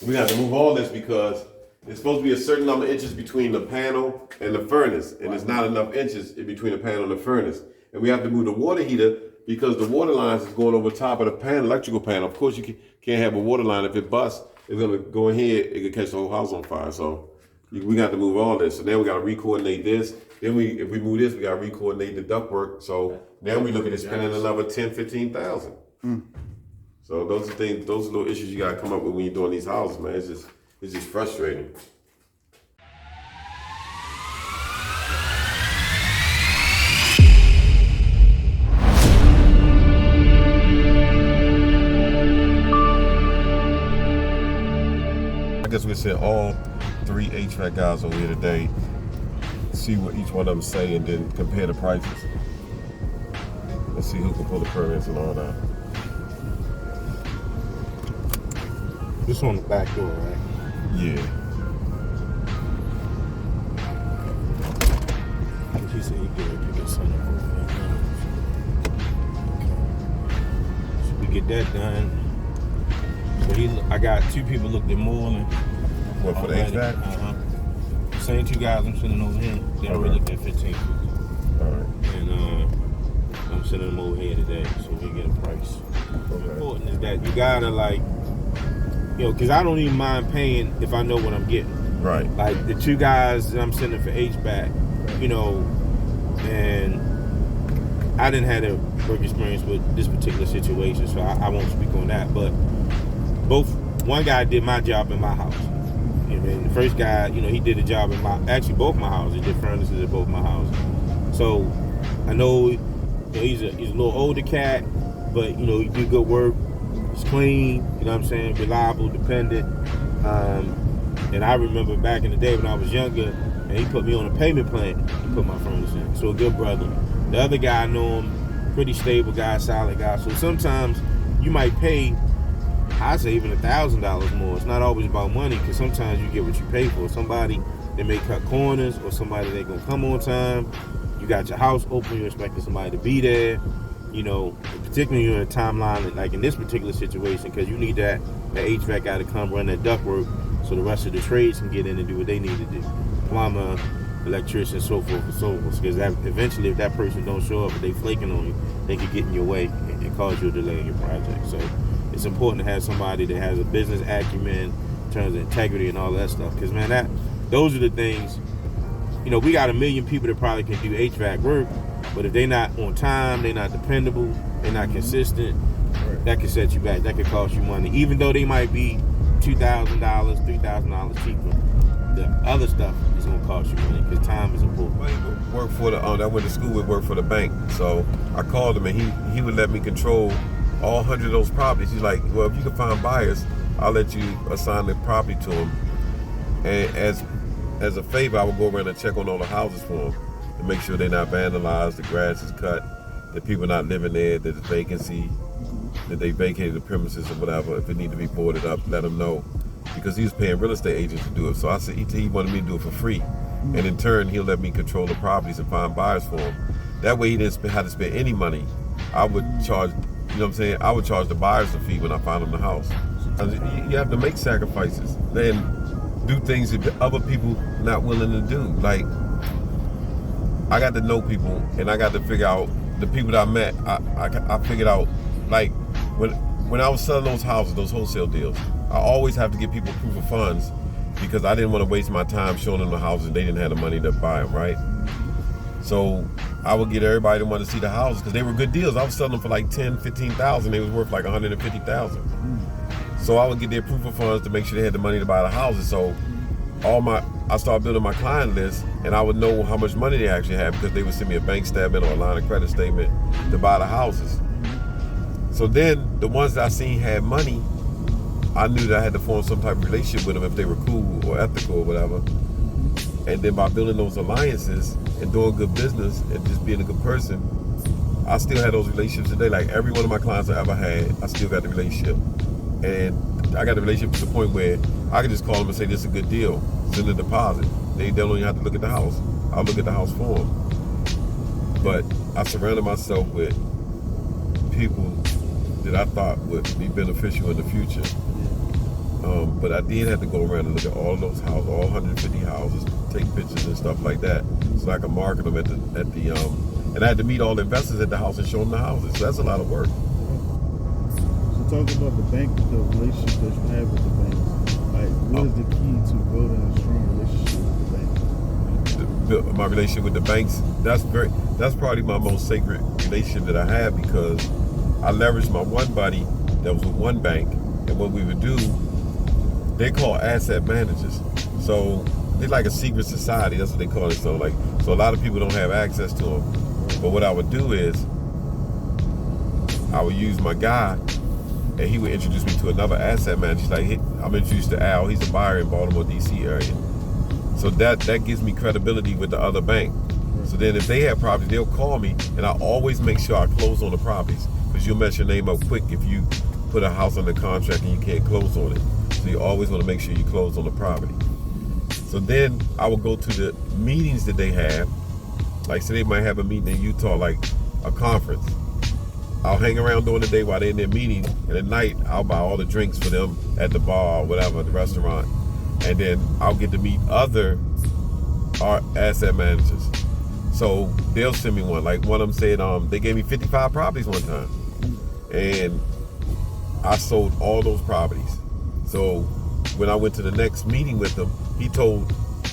We have to move all this because it's supposed to be a certain number of inches between the panel and the furnace, and there's not enough inches in between the panel and the furnace. And we have to move the water heater because the water lines is going over top of the panel, electrical panel. Of course, you can't have a water line. If it busts, it's gonna go in here, it could catch the whole house on fire. So we got to move all this. So now we got to re-coordinate this. Then if we move this, we got to re-coordinate the ductwork. So now we looking at spending another $10,000-15,000. So those are things, those are little issues you got to come up with when you're doing these houses, man. It's just frustrating. I guess we sent all 3 HVAC guys over here today, see what each one of them say, and then compare the prices. Let's see who can pull the permits and all that. This on the back door, right? Yeah. He said he could get something over. So we get that done. So I got 2 people looked at Moreland. What, for the HVAC? Same 2 guys I'm sending over here. They already looked at 15 people. All right. And I'm sending them over here today so we get a price. What's important is that you gotta because I don't even mind paying if I know what I'm getting. Right. Like the 2 guys that I'm sending for HVAC, and I didn't have a work experience with this particular situation, so I won't speak on that. But one guy did my job in my house. And the first guy, he did a job in both my houses. He did furnaces at both my houses. So I know he's a little older cat, but he do good work. He's clean, you know what I'm saying, reliable, dependent. And I remember back in the day when I was younger, and he put me on a payment plan. He put my furnace in. So a good brother. The other guy, I know him, pretty stable guy, solid guy. So sometimes you might pay, I say even $1,000 more. It's not always about money, because sometimes you get what you pay for. Somebody that may cut corners, or somebody that gonna come on time. You got your house open, you're expecting somebody to be there. Particularly you're in a timeline like in this particular situation, because you need the HVAC guy to come run that ductwork so the rest of the trades can get in and do what they need to do. Plumber, electrician, so forth and so forth. Because eventually, if that person don't show up, if they flaking on you, they could get in your way and cause you a delay in your project. So it's important to have somebody that has a business acumen in terms of integrity and all that stuff. Because man, those are the things. We got 1 million people that probably can do HVAC work, but if they're not on time, they're not dependable, they're not consistent, that could set you back. That could cost you money. Even though they might be $2,000, $3,000 cheaper, the other stuff is going to cost you money because time is important. Work for I went to school with work for the bank. So I called him, and he would let me control all 100 of those properties. He's like, well, if you can find buyers, I'll let you assign the property to them. And as a favor, I would go around and check on all the houses for them to make sure they're not vandalized, the grass is cut, that people are not living there, that it's vacancy, that they vacated the premises or whatever. If it need to be boarded up, let them know. Because he was paying real estate agents to do it. So I said, he wanted me to do it for free. And in turn, he'll let me control the properties and find buyers for him. That way he didn't have to spend any money. I would charge, I would charge the buyers a fee when I found them the house. You have to make sacrifices. Then do things that other people not willing to do. Like, I got to know people, and I got to figure out the people that I met. I figured out, like, when I was selling those houses, those wholesale deals, I always have to give people proof of funds because I didn't want to waste my time showing them the houses. They didn't have the money to buy them, right? So I would get everybody that wanted to see the houses because they were good deals. I was selling them for like $10,000, $15,000. They was worth like $150,000. So I would get their proof of funds to make sure they had the money to buy the houses. So I started building my client list, and I would know how much money they actually had because they would send me a bank statement or a line of credit statement to buy the houses. So then the ones that I seen had money, I knew that I had to form some type of relationship with them if they were cool or ethical or whatever. And then by building those alliances and doing good business and just being a good person, I still had those relationships today. Like every one of my clients I ever had, I still got the relationship. And I got the relationship to the point where I could just call them and say, this is a good deal. Send a deposit. They don't even have to look at the house. I'll look at the house for them. But I surrounded myself with people that I thought would be beneficial in the future. But but I did have to go around and look at all of those houses, all 150 houses, take pictures and stuff like that, so I can market them at the and I had to meet all the investors at the house and show them the houses. So that's a lot of work. So talk about the bank, the relationship that you have with the banks. Like, what is the key to building a strong relationship with the bank? My relationship with the banks, that's probably my most sacred relationship that I have, because I leveraged my one buddy that was with one bank, and what we would do, they call asset managers. So they're like a secret society. That's what they call it. So a lot of people don't have access to them. But what I would do is I would use my guy, and he would introduce me to another asset manager. He's like, hey, I'm introduced to Al. He's a buyer in Baltimore, D.C. area. So that gives me credibility with the other bank. So then if they have properties, they'll call me, and I always make sure I close on the properties, because you'll mess your name up quick if you put a house under contract and you can't close on it. So you always want to make sure you close on the property. So then I will go to the meetings that they have. Like, say they might have a meeting in Utah, like a conference. I'll hang around during the day while they're in their meeting, and at night I'll buy all the drinks for them at the bar or whatever, at the restaurant. And then I'll get to meet other asset managers. So they'll send me one. Like one of them said, they gave me 55 properties one time, and I sold all those properties. So when I went to the next meeting with them, he told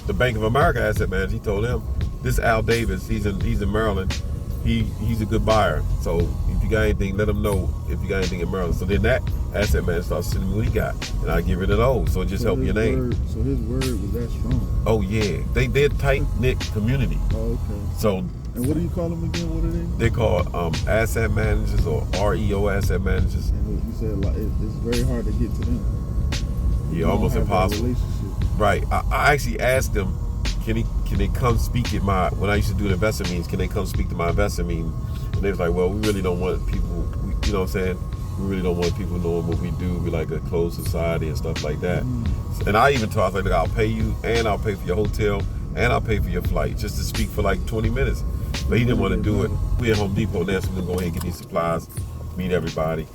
the Bank of America asset manager, he told him, this Al Davis, he's in Maryland, he's a good buyer. So if you got anything, let him know if you got anything in Maryland. So then that asset manager starts sending me what he got, and I get rid of those. So it just helped your name. So his word was that strong. Oh yeah, they're tight-knit community. Oh, okay. So, and what do you call them again? What are they? They call asset managers, or REO asset managers. And you said like it's very hard to get to them. Yeah, almost impossible. Right. I actually asked them, can they come speak at when I used to do the investor meetings, can they come speak to my investor meeting? And they was like, well, we really don't want people, you know what I'm saying? We really don't want people knowing what we do. We like a closed society and stuff like that. And I even told, I was like, look, I'll pay you, and I'll pay for your hotel, and I'll pay for your flight, just to speak for like 20 minutes. But he didn't want to do it. We at Home Depot now, so we're going to go ahead and get these supplies, meet everybody.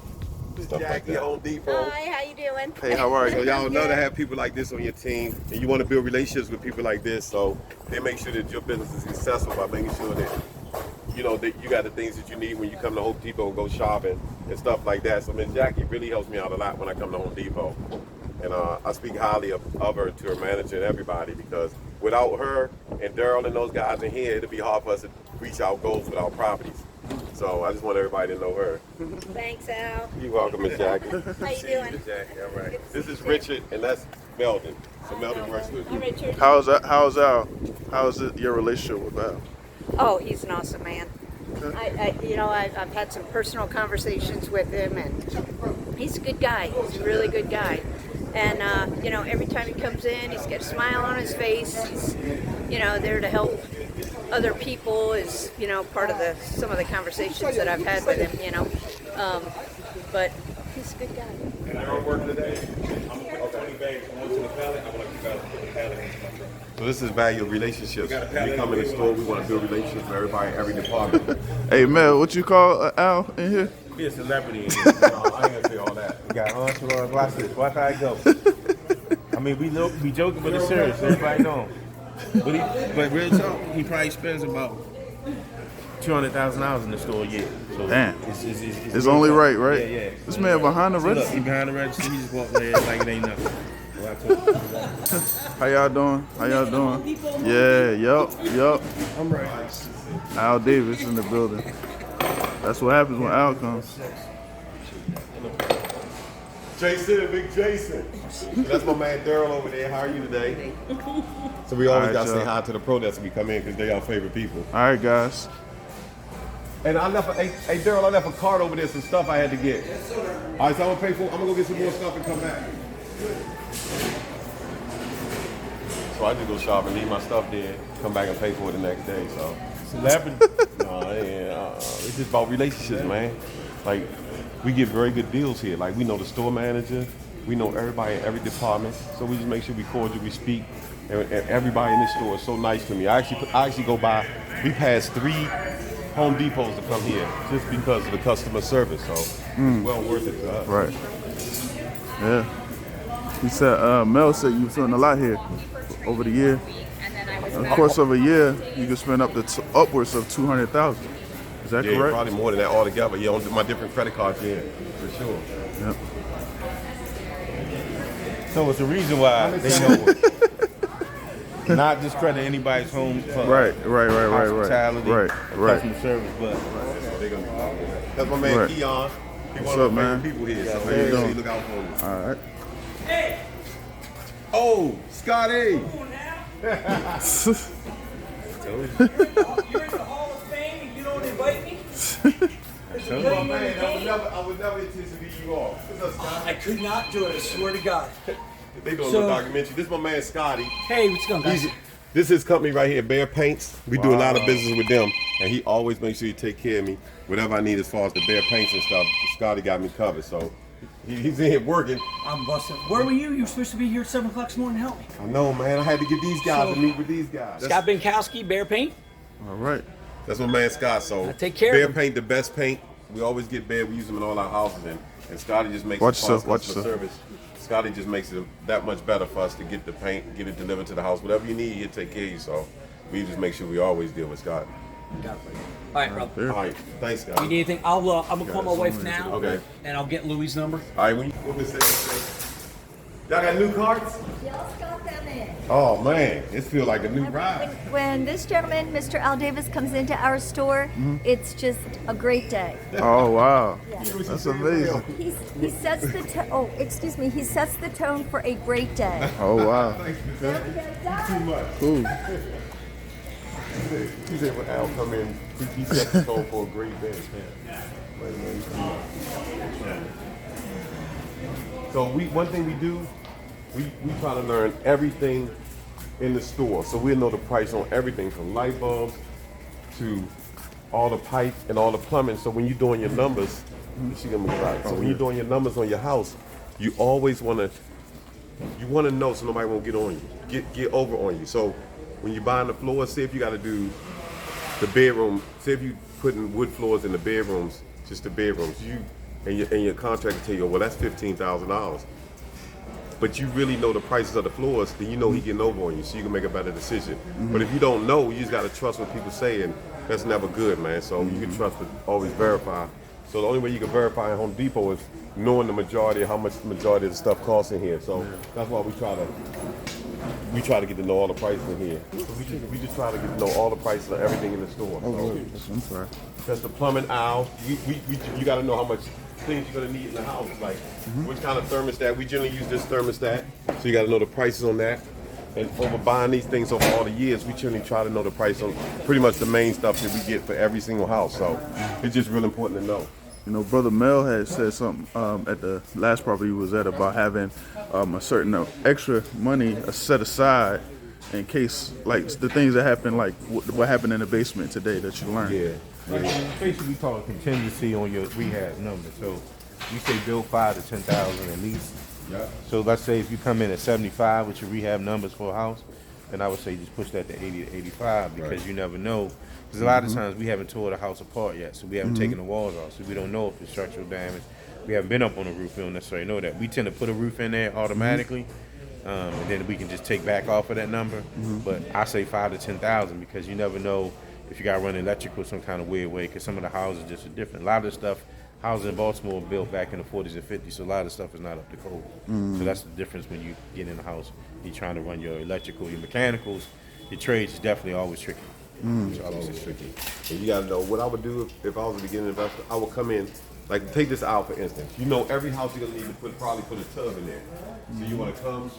Stuff like that. Home Depot. Hi, how you doing? Hey, how are you? So y'all know to have people like this on your team, and you want to build relationships with people like this, so they make sure that your business is successful by making sure that you know that you got the things that you need when you come to Home Depot and go shopping and stuff like that. So Ms. Jackie really helps me out a lot when I come to Home Depot, and I speak highly of her to her manager and everybody, because without her and Daryl and those guys in here, it'd be hard for us to reach our goals with our properties. So I just want everybody to know her. Thanks, Al. You're welcome, Ms. Jackie. How you doing? Ms. Jackie, all right. This is Richard, and that's Meldon. So Meldon works with me. Richard. How's Al? How's your relationship with Al? Oh, he's an awesome man. I've had some personal conversations with him, and he's a good guy. He's a really good guy. And, every time he comes in, he's got a smile on his face. He's, there to help other people is, part of some of the conversations that I've had with him, but he's a good guy. And I don't work today. I'm going to put 20 bags onto the pallet. I would like you guys to put the pallet into my truck. So this is value of relationships. We come in the store, we want to build relationships with everybody, every department. Hey, Mel, what you call Al in here? Be a celebrity in here. No, I ain't going to say all that. We got entourage. Watch this. Watch how it goes. I mean, we joking, but it's serious. Everybody know him. But real talk, he probably spends about $200,000 in the store a year. So Damn. It's only right? Yeah. This man behind the So look, register. he behind the register. He just walked there like it ain't nothing. How y'all doing? Yeah, yup. I'm right. Al Davis in the building. That's what happens when Al comes. Jason, big Jason. That's my man Daryl over there. How are you today? So we always got to say hi to the pro when we come in, because they're our favorite people. All right, guys. And I left hey Daryl, I left a cart over there, some stuff I had to get. All right, so I'm going to pay for it. I'm going to go get some more stuff and come back. So I just go shop and leave my stuff there, come back and pay for it the next day. So Celebrity. it's just about relationships, man. Like, we get very good deals here. Like, we know the store manager, we know everybody in every department. So we just make sure we cordial, we speak, and everybody in this store is so nice to me. I actually go by. We passed 3 Home Depots to come here just because of the customer service. So it's well worth it to us. Right. Yeah. He said, Mel said you spent a lot here over the year. In the course of a year, you can spend up to upwards of 200,000. Is that correct? Probably more than that altogether. Yeah, on my different credit cards, yeah, for sure. Yep. So it's the reason why they know not discredit anybody's home for hospitality and customer service, but that's my man Right. Keon. He What's one of up, my man? favorite people here, so How you make sure doing? you look out for him. All right. Hey! Oh, Scotty! Come on now. You're in the Hall of Fame and you don't invite me? I would never anticipate you off. What's up, Scotty? I could not do it, I swear to God. They doing So- a documentary. This is my man Scotty. Hey, what's going on, guys? This is his company right here, Bear Paints. We do a lot of business with them, and he always makes sure he take care of me. Whatever I need as far as the Bear Paints and stuff, Scotty got me covered. So he's in here working. I'm busting. Where were you? You were supposed to be here at 7 o'clock this morning to help me. I know, man. I had to get these guys So- to meet with these guys. Scott Binkowski, Bear Paint. All right. That's my man Scott. So I take care of Bear him. Paint, the best paint. We always get Bear. We use them in all our houses, and Scotty just makes Watch it for yourself, customer watch yourself. service. Scotty just makes it that much better for us to get the paint, get it delivered to the house. Whatever you need, he'll take care of you. So we just make sure we always deal with Scott. Got it. All right, brother. There. All right, thanks, You Scott. need anything? I'm gonna call my wife now. Okay. And I'll get Louis' number. All right, when you y'all got new carts? Just got them in. Oh man, it feels like a new ride. When this gentleman, Mr. Al Davis, comes into our store, it's just a great day. Oh, wow. Yeah. That's amazing. He sets the he sets the tone for a great day. Oh, wow. Thanks, man. Too much. Cool. He said when Al come in, he sets the tone for a great day. So one thing we do, we try to learn everything in the store. So we'll know the price on everything from light bulbs to all the pipe and all the plumbing. So when you're doing your numbers, so when you're doing your numbers on your house, you always want to know so nobody won't get on you, get over on you. So when you're buying the floors, say if you got to do the bedroom, say if you putting wood floors in the bedrooms, just the bedrooms, and your contractor tell you, well, that's $15,000. But you really know the prices of the floors, then you know he getting over on you, so you can make a better decision. But if you don't know, you just got to trust what people say, and that's never good, man. So you can trust, but always verify. So the only way you can verify at Home Depot is knowing the majority of how much the majority of the stuff costs in here. So that's why we try to get to know all the prices in here. So we just try to get to know all the prices of everything in the store. So I'm sorry. that's the plumbing aisle. You got to know how much things you're gonna need in the house, like which kind of thermostat. We generally use this thermostat, so you got to know the prices on that. And over buying these things over all the years, we generally try to know the price on pretty much the main stuff that we get for every single house. So it's just real important to know. You know, Brother Mel had said something at the last property he was at about having a certain extra money set aside in case, like, the things that happen, like what happened in the basement today that you learned. yeah. Basically, we call it contingency on your rehab number. So you say bill 5 to 10,000 at least. Yeah. So let's say if you come in at 75 with your rehab numbers for a house, then I would say just push that to 80 to 85 because you never know. Because a lot of times we haven't tore the house apart yet, so we haven't taken the walls off, so we don't know if it's structural damage. We haven't been up on the roof, we don't necessarily know that. We tend to put a roof in there automatically, and then we can just take back off of that number. But I say 5 to 10,000 because you never know if you got to run electrical some kind of weird way, because some of the houses just are different. A lot of the stuff, houses in Baltimore were built back in the 40s and 50s, so a lot of the stuff is not up to code. So that's the difference when you get in a house. You're trying to run your electrical, your mechanicals, your trades is definitely always tricky. It's always tricky. And you gotta know what I would do if I was a beginning investor. I would come in, like take this out for instance. You know every house you're gonna need to probably put a tub in there. So you wanna come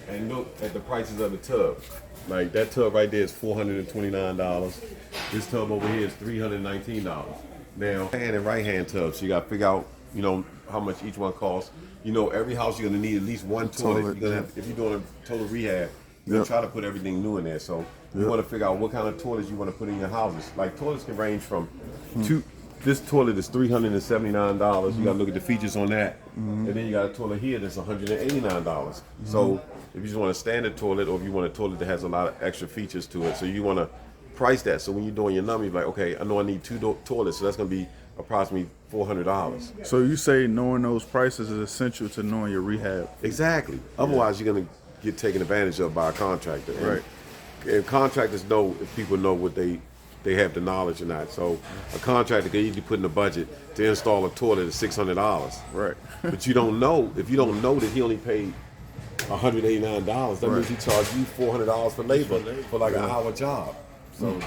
and look at the prices of the tub. Like that tub right there is $429. This tub over here is $319. Now, hand and right hand tubs, so you gotta figure out, you know, how much each one costs. You know every house you're gonna need at least one toilet. You're gonna have, if you're doing a total rehab, you're gonna try to put everything new in there. So you want to figure out what kind of toilets you want to put in your houses. Like toilets can range from this toilet is $379. You got to look at the features on that. And then you got a toilet here that's $189. So if you just want a standard toilet or if you want a toilet that has a lot of extra features to it, so you want to price that. So when you're doing your number, you're like, okay, I know I need 2 toilets, so that's going to be approximately $400. So you say knowing those prices is essential to knowing your rehab. Exactly. Otherwise, you're gonna get taken advantage of by a contractor. Right. And contractors know if people know what they have the knowledge or not. So a contractor can easily put in a budget to install a toilet at $600. Right. But you don't know, if you don't know that he only paid $189, that means he charged you $400 for labor for like an hour job. So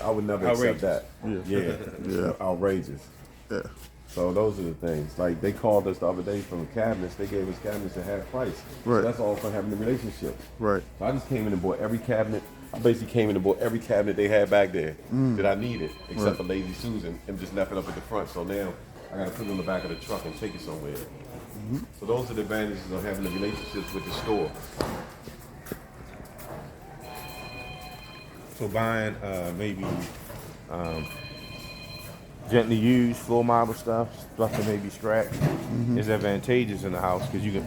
I would never accept that. Yeah. Outrageous. Yeah. So those are the things. Like they called us the other day from cabinets. They gave us cabinets at half price. Right. So that's all for having the relationship. Right. So I just came in and bought every cabinet. I basically came in and bought every cabinet they had back there that I needed, except for Lazy Susan, and just left it up at the front. So now I got to put it on the back of the truck and take it somewhere. So those are the advantages of having the relationships with the store. So buying maybe gently used floor model stuff that may be scratched, is advantageous in the house because you're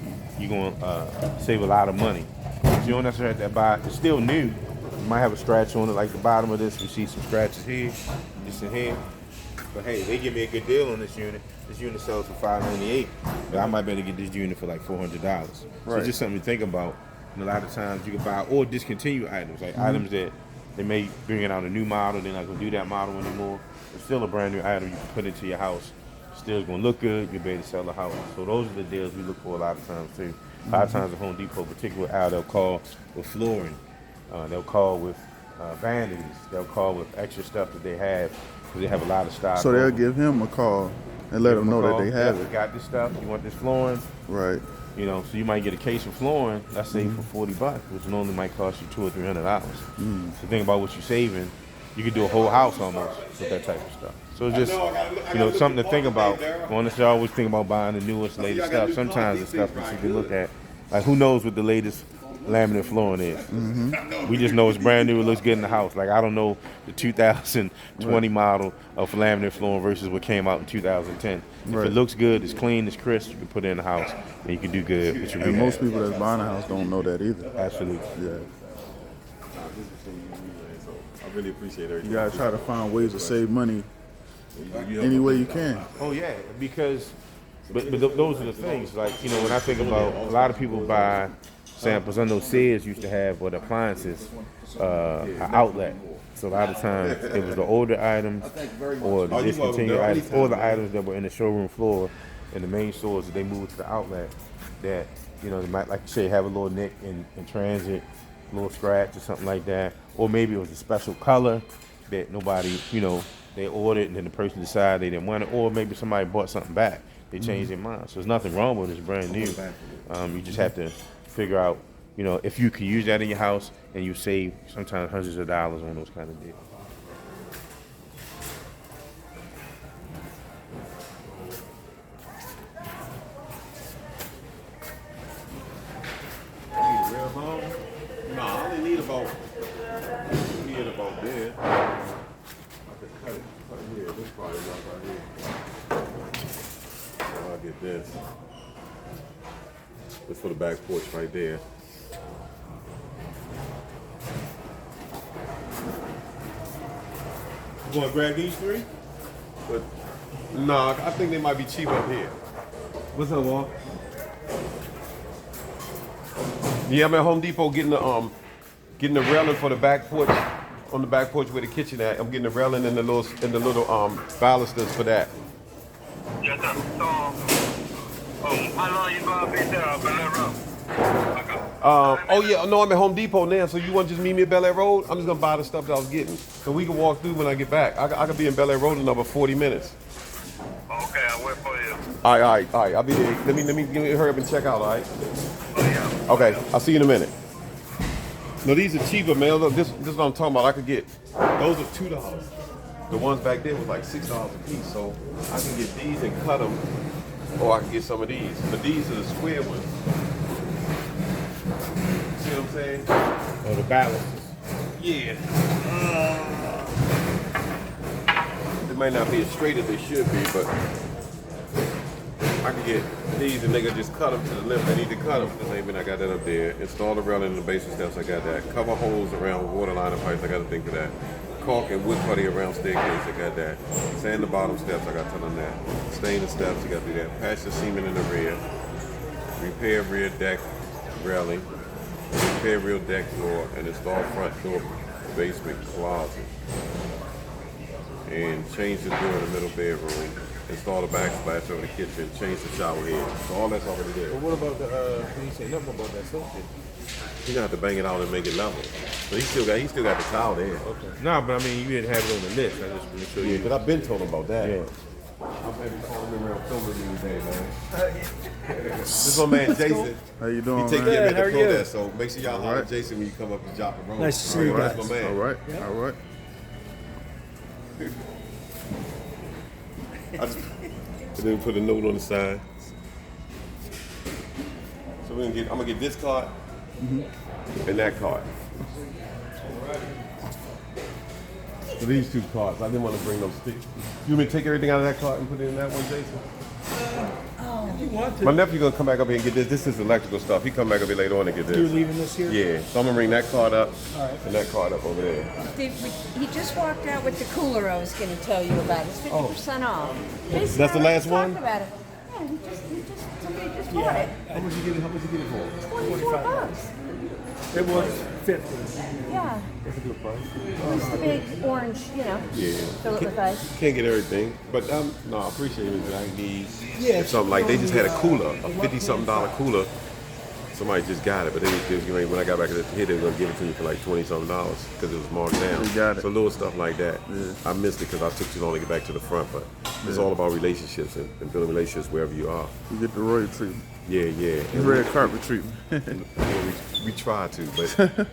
gonna save a lot of money. So you don't necessarily have to buy. It's still new. You might have a scratch on it, like the bottom of this. You see some scratches here, just in here. But hey, they give me a good deal on this unit. This unit sells for $598. But I might be able to get this unit for like $400. So it's just something to think about. And a lot of times you can buy or discontinue items, like items that they may bring out a new model. They're not gonna do that model anymore. It's still a brand new item you can put into your house. Still gonna look good. You'll be able to sell the house. So those are the deals we look for a lot of times too. A lot of times at Home Depot, particularly out, they'll call with flooring. They'll call with vanities. They'll call with extra stuff that they have because they have a lot of stock. So they'll give him a call and let him know that they have We it. got this stuff. You want this flooring? Right. You know, so you might get a case of flooring, let's say for $40, which normally might cost you $200 or $300. So think about what you're saving. You could do a whole house almost with that type of stuff. So it's just, something to think about. Honestly, I always think about buying the newest, latest stuff. Sometimes it's stuff that you can look at. Like, who knows what the latest laminate flooring is? We just know it's brand new. It looks good in the house. Like, I don't know the 2020 model of laminate flooring versus what came out in 2010. If it looks good, it's clean, it's crisp, you can put it in the house and you can do good with your And rehab. most people that's buying a house don't know that either. Absolutely. Yeah. I really appreciate everything. You gotta try to find ways to save money any way you can. Oh yeah, because but those are the things. Like, when I think about a lot of people buy samples. I know Sears used to have with appliances an outlet. So a lot of times it was the older items or the discontinued items or the items that were in the showroom floor in the main stores that they moved to the outlet that, they might, like you say, have a little nick in transit, a little scratch or something like that. Or maybe it was a special color that nobody, they ordered and then the person decided they didn't want it. Or maybe somebody bought something back. They changed their mind. So there's nothing wrong with it. It's brand new. You just have to figure out, if you can use that in your house and you save sometimes hundreds of dollars on those kind of deals. Real long? No, I only need about there. I could cut it here. This probably enough right here. So I'll get this. This for the back porch right there. You want to grab these three? But no, I think they might be cheap up here. What's up, Walt? Yeah, I'm at Home Depot getting the railing for the back porch, on the back porch where the kitchen at. I'm getting the railing and the little balusters for that. Yes, sir. So, how long you gonna be there, Bel Air Road? Oh yeah, no, I'm at Home Depot now. So you want to just meet me at Bel Air Road? I'm just gonna buy the stuff that I was getting, so we can walk through when I get back. I could be in Bel Air Road in another 40 minutes. Okay, I'll wait for you. All right. I'll be there. Let me hurry up and check out. All right. Oh, yeah. Okay, I'll see you in a minute. No, these are cheaper, man. Look, this is what I'm talking about. I could get those are $2. The ones back there was like $6 a piece. So I can get these and cut them, or I can get some of these. But these are the square ones. See what I'm saying? Or the balances. Yeah. It might not be as straight as they should be, but I can get these and they can just cut them to the limit they need to cut them. Maybe I got that up there. Install the railing in the basement steps. I got that. Cover holes around water line and pipes. I got to think of that. caulk and wood putty around staircase, I got that. Sand the bottom steps, I got to tell them that. Stain the steps, you got to do that. Patch the cement in the rear. Repair rear deck railing. Repair rear deck door and install front door basement closet. And change the door in the middle bedroom. Install the backsplash over the kitchen. Change the shower head. So all that's already there. But what about the? You say nothing about that soap shit. You gonna have to bang it out and make it level. But he still got the tile there. Okay. No, but I mean, you didn't have it on the list. I just make sure Yeah, you. but I've been told him about that. Yeah. I'm maybe calling him around filming me today, man. This is my man Jason. How you doing, He take man? care of How the are you? protest, so make sure y'all holler Alright. at Jason when you come up to Joppa Road. Nice to see you That's guys. my man. All right, all right. I just then put a note on the side. So I'm gonna get this card and that card. So these two cards, I didn't want to bring those sticks. You want me to take everything out of that card and put it in that one, Jason? You want to? My nephew gonna come back up here and get this. This is electrical stuff. He come back up here later on and get You're this. leaving this here? Yeah, so I'm gonna bring that card up Alright. and that card up over there. He just walked out with the cooler I was going to tell you about. It's 50% off. That's the last one? Talked about it. Yeah, somebody just bought it. How much you get it? How much you get it for? $24. It was 50. Yeah. That's a good price. It's the big orange, Yeah. fill it with ice. Can't get everything, but no, I appreciate it. I need Yeah, something like they just had a cooler, a $50-something cooler. Somebody just got it, but they was getting ready, when I got back here, they were gonna give it to me for like $20-something because it was marked down. You got it. So little stuff like that. Yeah. I missed it because I took too long to get back to the front, but it's all about relationships and building relationships wherever you are. You get the royal treatment. Yeah, yeah. The red carpet treatment. We try to, but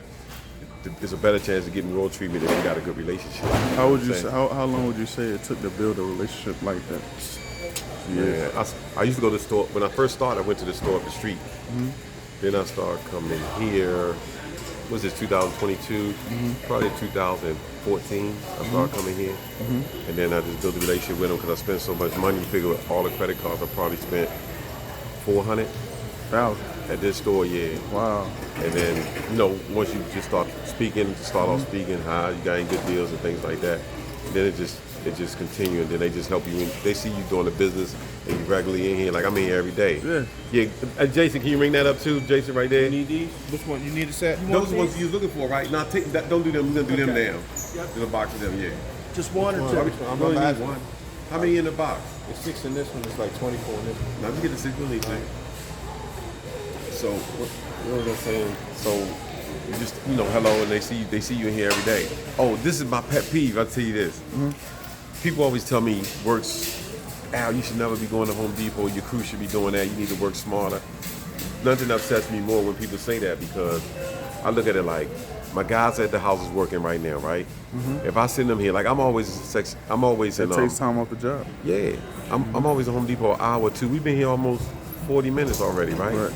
there's a better chance of getting royal treatment if you got a good relationship. How would you Saying. say, how long would you say it took to build a relationship like that? Yeah, I used to go to the store. When I first started, I went to the store up the street. Then I started coming here. What was this, 2022? Probably 2014, I started coming here. And then I just built a relationship with them because I spent so much money. You figure with all the credit cards, I probably spent $400 1,000. at this store, yeah. Wow. And then, once you just start speaking, off speaking, hi, you got any good deals and things like that. And then it just continue, and then they just help you. They see you doing the business, and you regularly in here. Like I'm in here every day. Yeah. Yeah. Jason, can you ring that up too? Jason, right there. You need these? Which one? You need a set? Those are the ones you was looking for, right? Now take that. Don't do them. We're gonna do them now. In the box of them, yeah. Just one or Which two? one? I'm gonna need one. How many in the box? It's 6 in this one. It's like 24 in this one. Now you get the 6 we'll need two. So what was I saying? So you just hello, and they see you in here every day. Oh, this is my pet peeve. I'll tell you this. People always tell me Al, you should never be going to Home Depot. Your crew should be doing that. You need to work smarter. Nothing upsets me more when people say that because I look at it like my guys at the house is working right now, right? If I send them here, like I'm always It in. takes time off the job. Yeah, I'm always at Home Depot an hour or two. We've been here almost 40 minutes already, right? Right.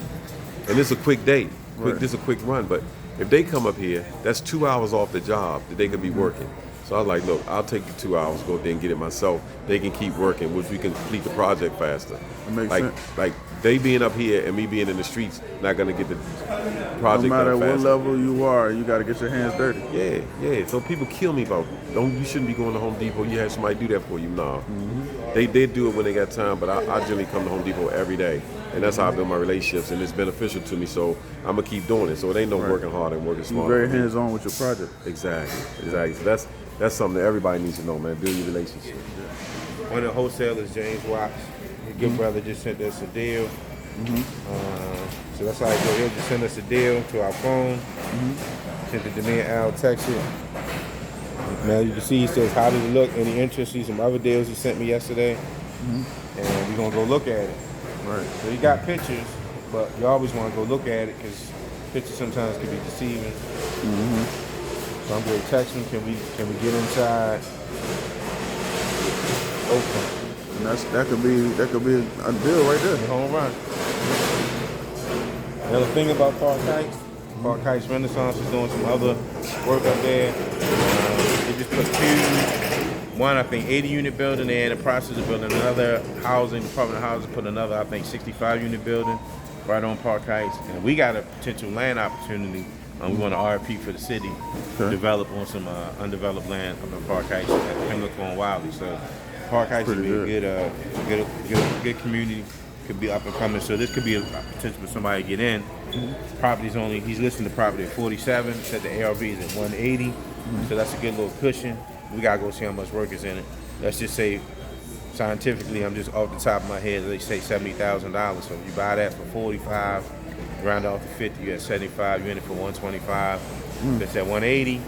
And it's a quick day. Right. This is a quick run, but if they come up here, that's 2 hours off the job that they could be working. So I was like, look, I'll take the 2 hours, go there and get it myself. They can keep working, which we can complete the project faster. That makes like, sense. Like they being up here and me being in the streets, not gonna get the project No matter done what faster. level you are, you got to get your hands dirty. Yeah. So people kill me about, you shouldn't be going to Home Depot. You have somebody do that for you. No. They do it when they got time, but I generally come to Home Depot every day. And that's how I build my relationships, and it's beneficial to me, so I'm going to keep doing it. So it ain't no working hard and working You're smart. very hands-on with your project. Exactly. So that's something that everybody needs to know, man. Build your relationship. One of the wholesalers, James Watts, his good brother just sent us a deal. So that's how I go. He'll just send us a deal to our phone. Sent it to me and Al, text it. Now you can see he says, how did it look? Any interest? See some other deals he sent me yesterday. And we're going to go look at it. Right. So you got pictures, but you always want to go look at it because pictures sometimes can be deceiving. So I'm going to text him, can we get inside? Open. And that could be a deal right there. Home run. Another thing about Park Heights Renaissance is doing some other work up there. They just put one, I think, 80-unit building there, in the process of building another Department of Housing put another, I think, 65-unit building right on Park Heights. And we got a potential land opportunity We want an RFP for the city to develop on some undeveloped land up in Park Heights at Pimlico and Wiley. So Park Heights would be a good community. Could be up and coming. So this could be a potential for somebody to get in. Property's only, he's listing the property at 47. Said the ARV is at 180. So that's a good little cushion. We gotta go see how much work is in it. Let's just say, scientifically, I'm just off the top of my head, they say $70,000. So if you buy that for 45, round off to 50, you're at 75, you're in it for 125. If it's at 180,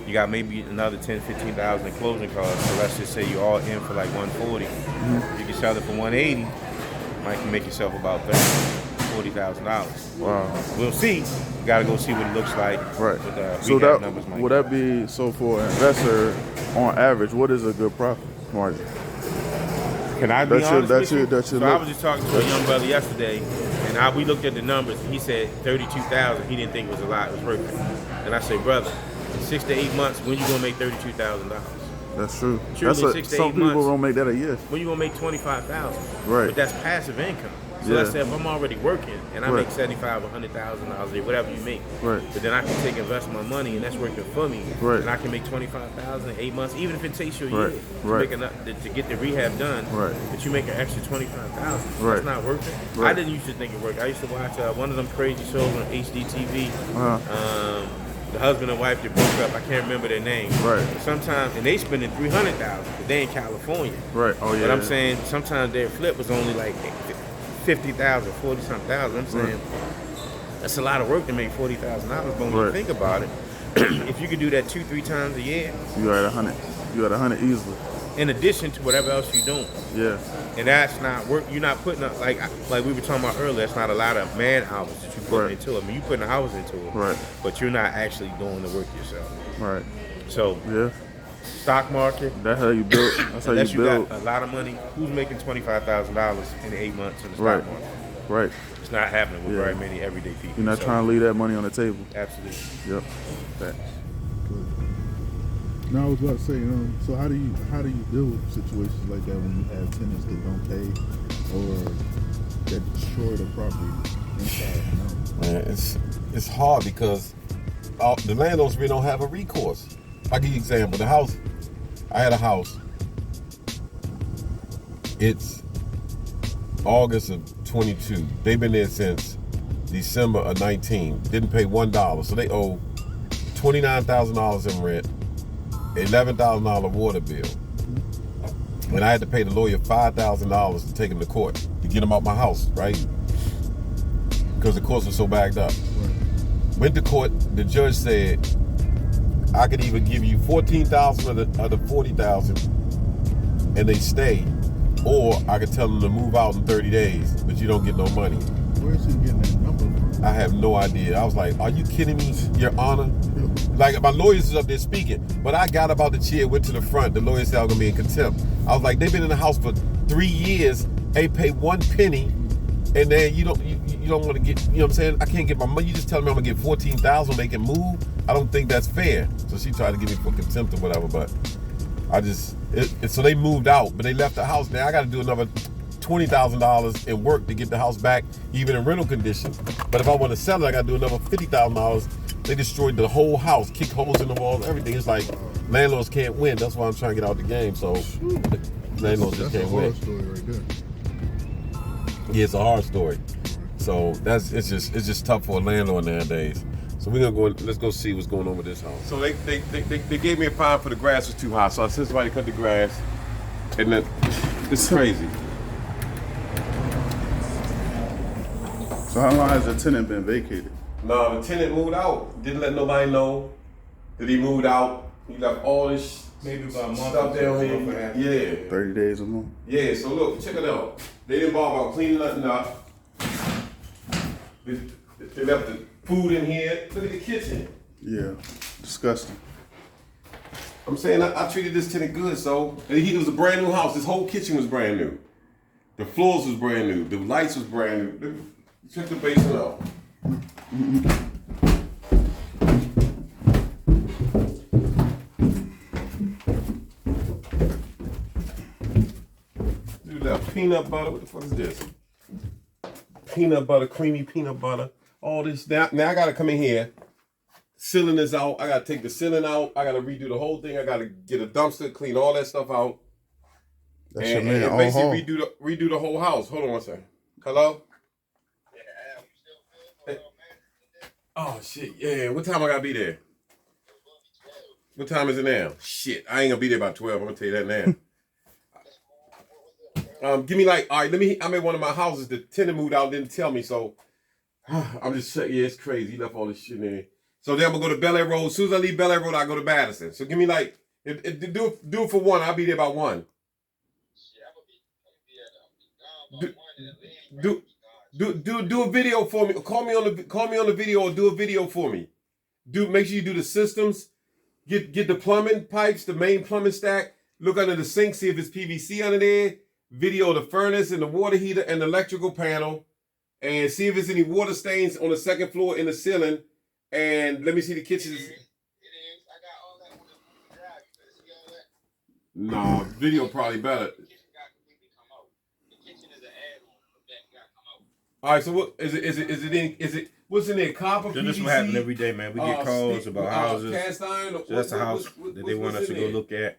you got maybe another 10, 15,000 in closing costs. So let's just say you're all in for like 140. You can sell it for 180, might can make yourself about $40,000. Wow. We'll see. You gotta go see what it looks like. Right. With, So rehab numbers might would that be, so for an investor, on average, what is a good profit margin? Can I be honest with you? So I was just talking to a young brother yesterday, and we looked at the numbers. He said 32,000. He didn't think it was a lot. It was worth it. And I said, brother, in 6 to 8 months, when you gonna make $32,000? That's true. Surely 6 to 8 some people months, don't make that a year. when you gonna make 25,000? Right. But that's passive income. So let's say if I'm already working and I make $75,000 or $100,000 a year, whatever you make. Right. But then I can invest my money, and that's working for me. Right. And I can make $25,000 in 8 months, even if it takes you a year Right. to, make enough, to get the rehab done. Right. But you make an extra $25,000. Right. That's not worth it. Right. I didn't used to think it worked. I used to watch one of them crazy shows on HDTV. The husband and wife that broke up, I can't remember their name. Right. But sometimes, and they spending $300,000, but they in California. Right. Oh yeah. But I'm saying sometimes their flip was only like 50,000, 40-something thousand. I'm saying that's a lot of work to make $40,000. But when you think about it, if you could do that 2-3 times a year, you at 100. You at 100 easily. in addition to whatever else you're doing. Yeah. And that's not work. You're not putting up like we were talking about earlier. That's not a lot of man hours that you put into it. I mean, you putting hours into it, Right. but you're not actually doing the work yourself. Right. So Yeah. stock market. That's how you build. That's how Unless you build. got a lot of money, who's making $25,000 in 8 months in the stock Right. market? Right. It's not happening with Yeah. very many everyday people. You're not So, trying to leave that money on the table. Absolutely. Yep. Facts. No, I was about to say, so how do you deal with situations like that when you have tenants that don't pay or that destroy the property inside and out? Man, it's hard because the landlords really don't have a recourse. I'll give you an example. I had a house. It's August of 22. They've been there since December of 19. Didn't pay $1. So they owe $29,000 in rent, $11,000 water bill. And I had to pay the lawyer $5,000 to take him to court to get him out my house, right? Because the courts were so backed up. Went to court, the judge said, I could even give you $14,000 of the $40,000 and they stay, or I could tell them to move out in 30 days, but you don't get no money. Where is he getting that number from? I have no idea. I was like, are you kidding me, Your Honor? Like, my lawyers is up there speaking, but I got about the chair, went to the front. The lawyer said I was gonna be in contempt. I was like, they've been in the house for 3 years, ain't paid 1 penny, and then you don't want to get, you know what I'm saying? I can't get my money. You just tell me I'm gonna get $14,000, they can move. I don't think that's fair. So she tried to get me for contempt or whatever, but so they moved out, but they left the house. Now I got to do another $20,000 in work to get the house back, even in rental condition. But if I want to sell it, I got to do another $50,000. They destroyed the whole house, kicked holes in the walls, everything. It's like landlords can't win. That's why I'm trying to get out the game. So landlords just can't win. That's a horror story right there. Yeah, it's a hard story. So it's just tough for a landlord nowadays. So we're gonna go. Let's go see what's going on with this house. So they gave me a fine for the grass was too high. So I sent somebody to cut the grass, and then this is crazy. So how long has the tenant been vacated? No, the tenant moved out. Didn't let nobody know that he moved out. He left all this Maybe about a month stuff down here. Yeah. 30 days or more. Yeah, so look, check it out. They didn't bother about cleaning nothing up. They left the food in here. Look at the kitchen. Yeah. Disgusting. I'm saying I treated this tenant good, so it was a brand new house. This whole kitchen was brand new. The floors was brand new. The lights was brand new. Check the basement out. Dude, that peanut butter. What the fuck is this? Peanut butter, creamy peanut butter. All this. Now I gotta come in here Ceiling is out. I gotta take the ceiling out. I gotta redo the whole thing. I gotta get a dumpster, clean all that stuff out. That's your And, man. and All basically home. redo the whole house. Hold on one second. Hello? Oh shit, yeah. What time I gotta be there? What time is it now? Shit, I ain't gonna be there by 12. I'm gonna tell you that now. Give me like, all right, I'm in one of my houses. The tenant moved out, didn't tell me, so I'm just saying, yeah, it's crazy. He left all this shit in there. So then I'm gonna go to Bel Air Road. As soon as I leave Bel Air Road, I go to Madison. So give me like, do it for 1. I'll be there by 1. Do a video for me. Call me on the video or do a video for me. Make sure you do the systems. Get the plumbing pipes, the main plumbing stack. Look under the sink, see if it's PVC under there. Video the furnace and the water heater and the electrical panel, and see if there's any water stains on the second floor in the ceiling. And let me see the kitchen. Nah, video probably better. All right, so what is it? What's in there? Copper, PVC? This is what happens every day, man. We get calls about houses. Cast iron. So that's a house that they want us to go look at.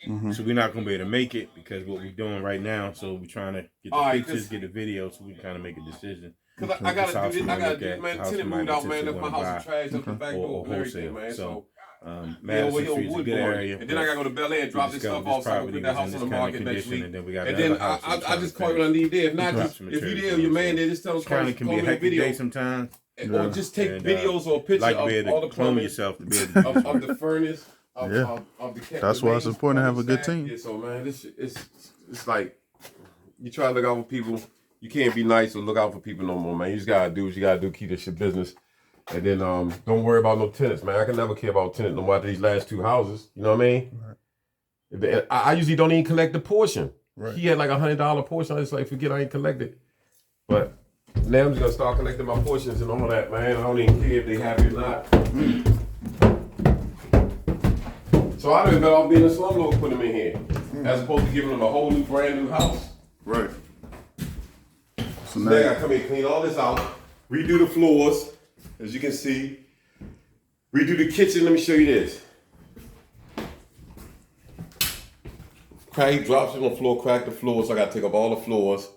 Mm-hmm. So we're not gonna be able to make it because what we're doing right now. So we're trying to get the pictures, get the video, so we can kind of make a decision. Cause I gotta do this. I gotta do this, man. Tenant moved out, man. That's my house is trash up the back door and everything, man. So. Madison Street's a good area. And then I gotta go to Bel Air and drop this stuff off so I can put that house on the market next week. And then we got I just call you when I leave there. If not, if you there, your man there, just tell him call me a video sometimes. Or just take videos or pictures of all the plumbing yourself of the furnace. Of the that's why it's important to have a good team. Yeah, so man, it's like you try to look out for people. You can't be nice or look out for people no more, man. You just gotta do what you gotta do. Keep this shit business. And then don't worry about no tenants, man. I can never care about tenants no more after these last 2 houses. You know what I mean? Right. I usually don't even collect the portion. Right. He had like $100 portion. I just like forget I ain't collected. But now I'm just gonna start collecting my portions and all that, man. I don't even care if they happy or not. So I'd have been better off being a slumlord putting them in here, as opposed to giving them a whole new brand new house. Right. So now I gotta come in, clean all this out, redo the floors. As you can see, redo the kitchen. Let me show you this. He drops it on the floor, crack the floor, so I gotta take up all the floors.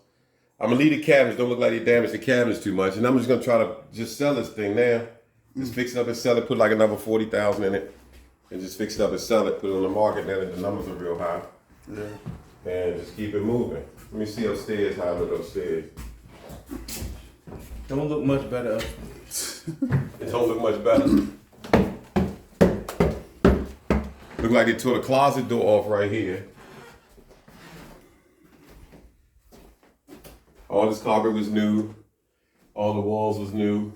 I'm gonna leave the cabinets, don't look like they damaged the cabinets too much. And I'm just gonna try to just sell this thing now. Just fix it up and sell it, put like another 40,000 in it. And just fix it up and sell it, put it on the market now that the numbers are real high. Yeah. And just keep it moving. Let me see upstairs how I look upstairs. Don't look much better upstairs. It don't look much better. Look like they tore the closet door off right here. All this carpet was new. All the walls was new.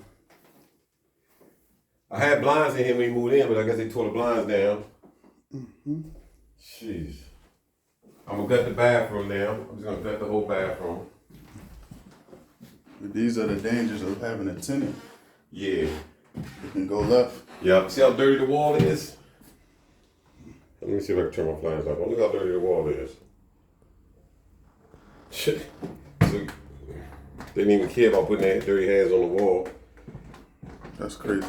I had blinds in here when we moved in, but I guess they tore the blinds down. Jeez. I'm gonna gut the bathroom now. I'm just gonna gut the whole bathroom. These are the dangers of having a tenant. Yeah. It can go left. Yep. See how dirty the wall is? Let me see if I can turn my flames off. Look how dirty the wall is. Shit. So, they didn't even care about putting their dirty hands on the wall. That's crazy.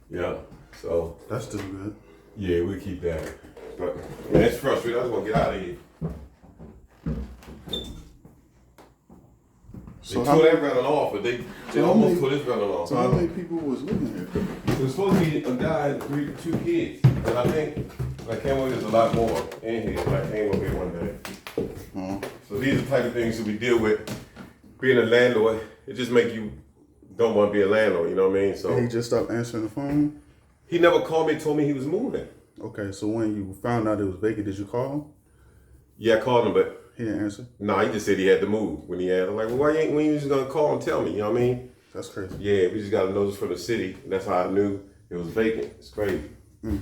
Yeah. So. That's still good. Yeah, we keep that. But, man, it's frustrating. I just want to get out of here. So they tore that running off, but they almost tore this running off. So how many people was living here? It was supposed to be a guy and 2 kids. And I think I came over, there's a lot more in here. I came over here one day. So these are the type of things that we deal with. Being a landlord, it just make you don't want to be a landlord, you know what I mean? So and he just stopped answering the phone? He never called me and told me he was moving. Okay, so when you found out it was vacant, did you call him? Yeah, I called him, but he didn't answer? No, he just said he had to move. When he asked, I'm like, well, when you just gonna call and tell me, you know what I mean? That's crazy. Yeah, we just got a notice from the city. That's how I knew it was vacant. It's crazy. We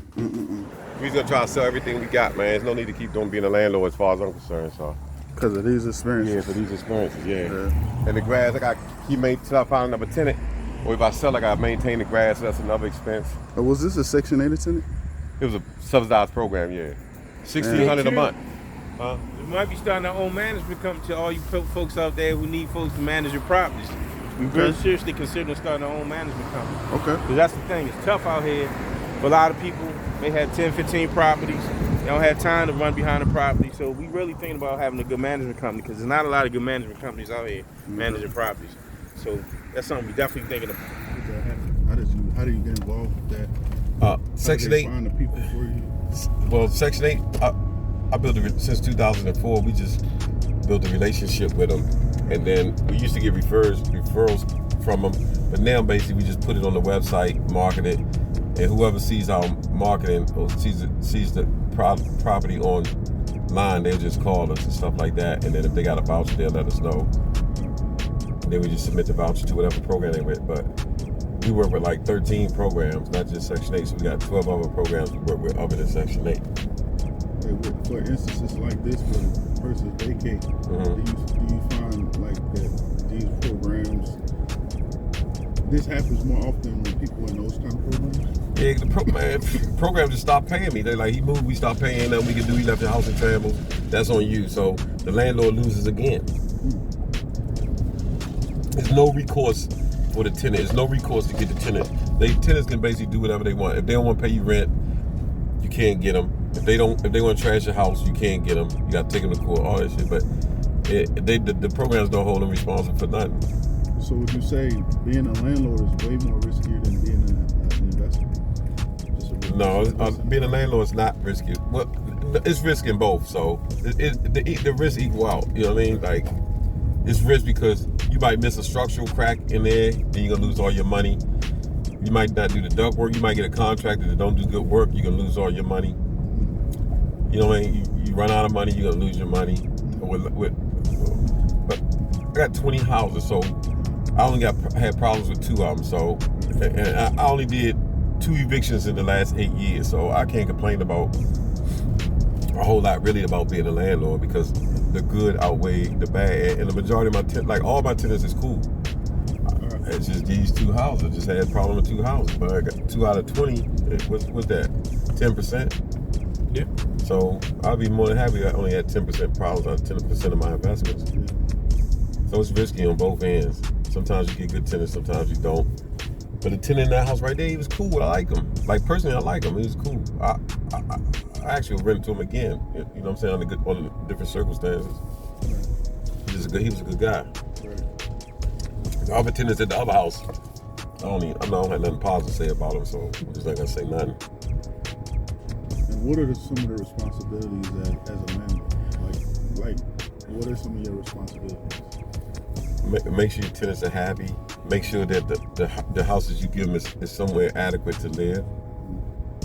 just gonna try to sell everything we got, man. There's no need to keep doing being a landlord as far as I'm concerned, so. Because of these experiences? Yeah, for these experiences, yeah. And the grass, I got till I find another tenant. Or if I sell, I gotta maintain the grass, so that's another expense. Was this a Section 8 tenant? It was a subsidized program, yeah. $1,600 a month. Huh? We might be starting our own management company to all you folks out there who need folks to manage your properties. We very seriously considering starting our own management company. Okay. Because that's the thing, it's tough out here. for a lot of people, they have 10, 15 properties. They don't have time to run behind the property. So we really thinking about having a good management company because there's not a lot of good management companies out here managing properties. So that's something we definitely thinking about. How do you get involved with that? Section How do 8. they find the people for you? Well, Section 8, I built it since 2004. We just built a relationship with them. And then we used to get referrals from them. But now, basically, we just put it on the website, market it, and whoever sees our marketing or sees the property online, they'll just call us and stuff like that. And then if they got a voucher, they'll let us know. And then we just submit the voucher to whatever program they're with. But we work with like 13 programs, not just Section 8. So we got 12 other programs we work with other than Section 8. For instances like this where the person vacate, do you find like that these programs, this happens more often when people in those kind of programs? Yeah, the program just stopped paying me. They're like, he moved, we stopped paying, nothing we can do. He left the house in shambles. That's on you. So the landlord loses again. There's no recourse for the tenant. There's no recourse to get the tenant. Tenants can basically do whatever they want. If they don't want to pay you rent, you can't get them. If they want to trash your house, you can't get them. You got to take them to court, all that shit. But the programs don't hold them responsible for nothing. So would you say being a landlord is way more riskier than being an investor? No, being a landlord is not risky. Well, it's risk in both. So the risk equal out. You know what I mean? Like, it's risk because you might miss a structural crack in there, then you're gonna lose all your money. You might not do the duct work. You might get a contractor that don't do good work. You're gonna lose all your money. You know what I mean? You run out of money, you're gonna lose your money. But I got 20 houses, so I only had problems with 2 of them. So, and I only did 2 evictions in the last 8 years. So I can't complain about a whole lot really about being a landlord because the good outweigh the bad. And the majority of my tenants, like all my tenants, is cool. It's just these 2 houses. I just had a problem with 2 houses, but I got 2 out of 20. What's that? 10%. Yeah. So I'd be more than happy I only had 10% problems out of 10% of my investments. So it's risky on both ends. Sometimes you get good tenants, sometimes you don't. But the tenant in that house right there, he was cool. I like him. Like personally, I like him. He was cool. I actually rent to him again. You know what I'm saying? On different circumstances. He was a good guy. The other tenants at the other house, I don't have nothing positive to say about them, so I'm just not gonna say nothing. And what are some of the responsibilities as a landlord? Like what are some of your responsibilities? Make sure your tenants are happy. Make sure that the houses you give them is somewhere adequate to live,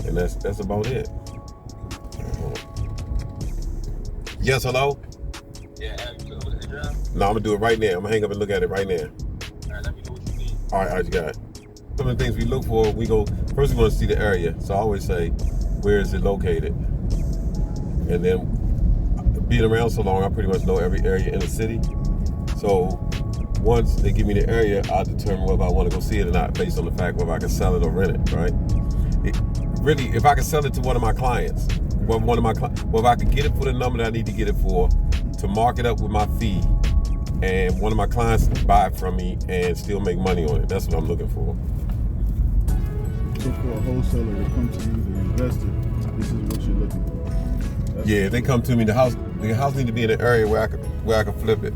and that's about it. Yes, hello? Yeah, No, I'm gonna do it right now. I'm gonna hang up and look at it right now. Alright, let me know what you need. All right, you got it. Some of the things we look for, we want to see the area. So I always say, where is it located? And then being around so long, I pretty much know every area in the city. So once they give me the area, I determine whether I want to go see it or not based on the fact whether I can sell it or rent it, right? Really, if I can sell it to one of my clients, if I can get it for the number that I need to get it for, to mark it up with my fee, and one of my clients buy it from me and still make money on it. That's what I'm looking for. So for a wholesaler to come to you, the investor, this is what you're looking for. Yeah, if they come to me, the house needs to be in an area where I can flip it.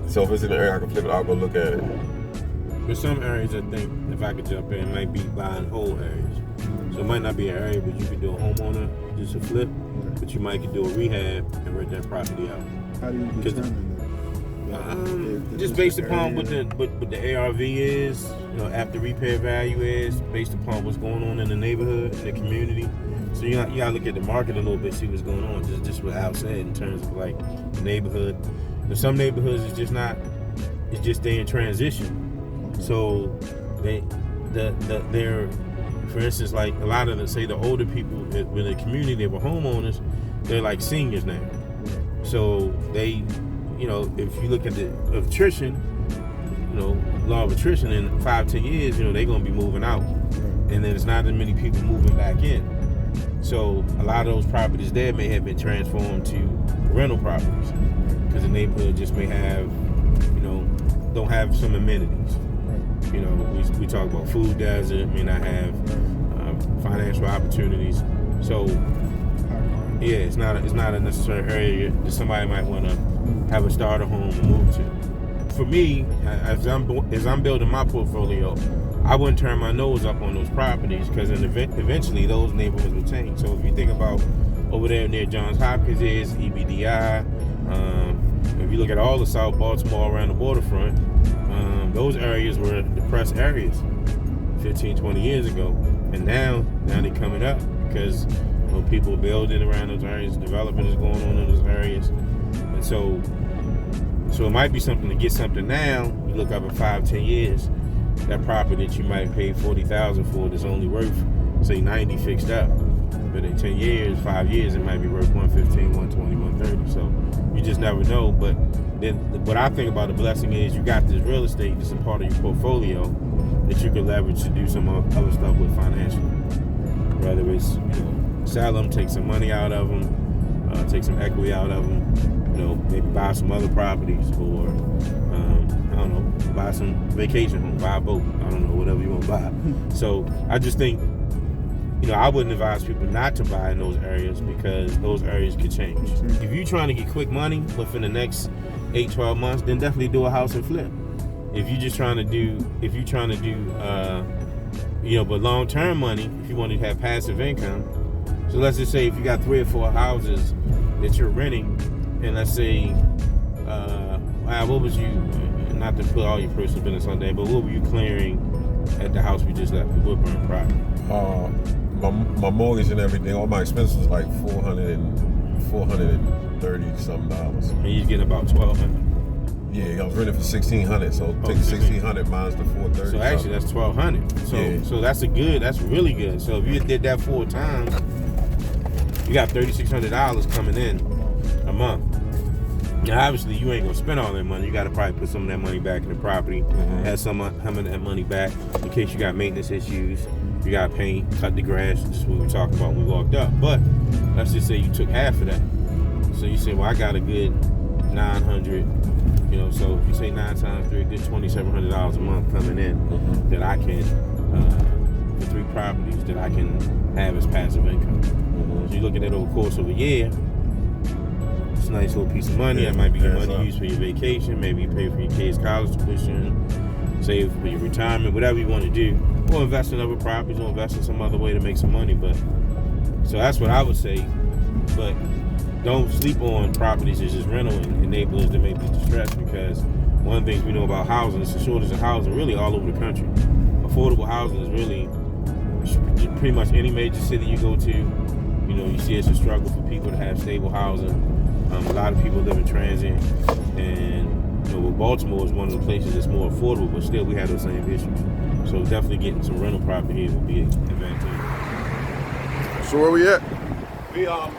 So if it's in an area I can flip it, I'll go look at it. There's some areas I think, if I could jump in, might be buying whole areas. So it might not be an area, but you could do a homeowner, just a flip, but you might could do a rehab and rent that property out. How do you determine that? Just based upon what the ARV is, after repair value is, based upon what's going on in the neighborhood, in the community. So you gotta look at the market a little bit, see what's going on. Just what Al said in terms of like the neighborhood. But some neighborhoods it's just they're in transition. Okay. So they're, for instance, like a lot of the older people in the community, they were homeowners, they're like seniors now. So they, if you look at the attrition, law of attrition in 5-10 years, they're gonna be moving out. And then there's not as many people moving back in. So a lot of those properties there may have been transformed to rental properties because the neighborhood just may have, don't have some amenities. You know, we talk about food desert, may not have financial opportunities. So yeah, it's not a necessary area that somebody might want to have a starter home and move to. For me, as I'm building my portfolio, I wouldn't turn my nose up on those properties because eventually those neighborhoods will change. So if you think about over there near Johns Hopkins is EBDI, if you look at all the South Baltimore around the waterfront, those areas were depressed areas 15, 20 years ago. And now they're coming up because people are building around those areas, development is going on in those areas. And so it might be something to get something now. You look up in 5-10 years, that property that you might pay $40,000 for is only worth, say, $90 fixed up. But in 10 years, 5 years, it might be worth $115, $120, $130. So you just never know. But then what I think about the blessing is you got this real estate that's a part of your portfolio that you can leverage to do some other stuff with financially. Whether it's, sell them, take some money out of them, take some equity out of them, maybe buy some other properties, or I don't know, buy some vacation home, buy a boat, I don't know, whatever you want to buy. So I just think, I wouldn't advise people not to buy in those areas because those areas could change. If you're trying to get quick money within the next 8-12 months, then definitely do a house and flip. If you're trying to do, but long-term money, if you want to have passive income. So let's just say if you got 3 or 4 houses that you're renting, and let's say, what was you, not to put all your personal business on there, but what were you clearing at the house we just left, the Woodburn property? My mortgage and everything, all my expenses was like $430 something dollars. And you're getting about $1,200. Yeah, I was renting for $1,600, so take $1,600 minus the $430. So actually, that's $1,200. So that's really good. So if you did that 4 times, you got $3,600 coming in a month. Now, obviously, you ain't gonna spend all that money. You got to probably put some of that money back in the property, have some of that money back in case you got maintenance issues. You got to paint, cut the grass, just what we were talking about when we walked up. But let's just say you took half of that. So you say, well, I got a good $900. So if you say 9 times 3, good $2,700 a month coming in that I can, for 3 properties that I can have as passive income. So you look at that over the course of a year, it's a nice little piece of money. That might be your money used for your vacation. Maybe you pay for your kids' college tuition, save for your retirement, whatever you want to do. Or invest in other properties, or invest in some other way to make some money. But so that's what I would say. But don't sleep on properties as just rental enablers that may be distressed, because one of the things we know about housing is the shortage of housing really all over the country. Affordable housing is really pretty much any major city you go to. You see it's a struggle for people to have stable housing. A lot of people live in transit, and Baltimore is one of the places that's more affordable, but still we have those same issues. So definitely getting some rental property here would be advantageous. So where we at? We're on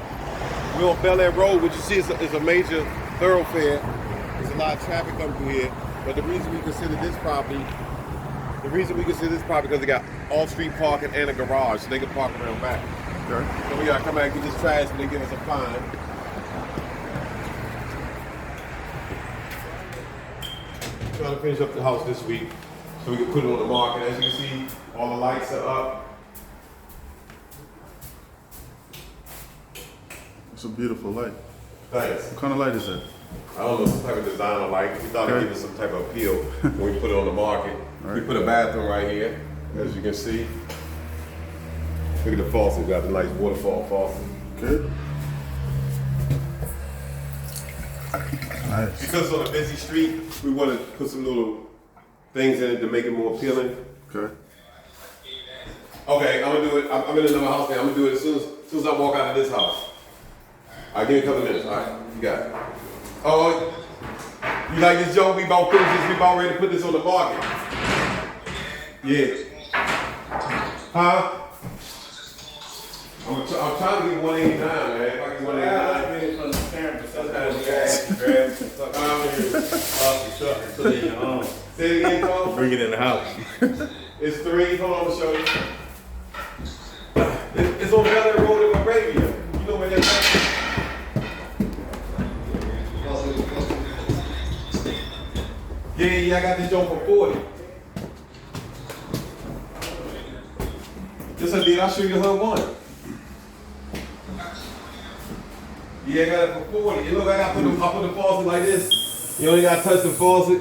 Bel Air Road, which you see is a major thoroughfare. There's a lot of traffic coming through here. But the reason we consider this property because they got off-street parking and a garage, so they can park around back. Okay. So we gotta come back and get this trash when they give us a fine. Trying to finish up the house this week so we can put it on the market. As you can see, all the lights are up. It's a beautiful light. Thanks. What kind of light is that? I don't know, some type of designer light. We thought it'd give us some type of appeal when we put it on the market. We put a bathroom right here, as you can see. Look at the faucet, we got the nice waterfall faucet. Good. Nice. Because it's on a busy street, we want to put some little things in it to make it more appealing. Okay. Okay, I'm gonna do it. I'm in another house now. I'm gonna do it as soon as I walk out of this house. All right, give me a couple minutes. All right, you got it. Oh, you like this joke? We about finished this. We about ready to put this on the market. Yeah. Huh? I'm trying to get 189, man. If I get 189. Say it again, Tom. Bring it in the house. It's 3. Hold on, I'll show you. It's on Bel Air Road in Arabia. You know where that's at? Yeah, I got this joint for 40. Yes, I did. I'll show you the whole one. Yeah, I got it for 40. You look, I put the faucet like this. You only got to touch the faucet.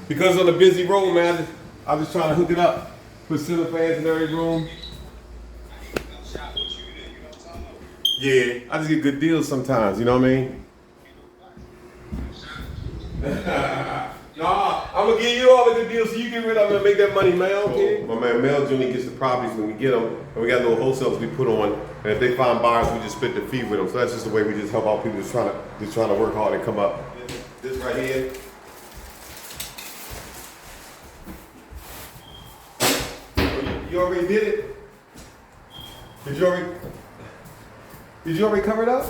Because on the busy road, man, I'm just trying to hook it up. Put ceiling fans in every room. Yeah, I just get good deals sometimes, you know what I mean? Nah, I'm gonna give you all the good deals so you get rid of them and make that money, man. Okay. My man Mel Jr. gets the properties when we get them, and we got little wholesales we put on. And if they find buyers, we just split the fee with them. So that's just the way we just help out people just trying to work hard and come up. This right here. You already did it? Did you already cover it up?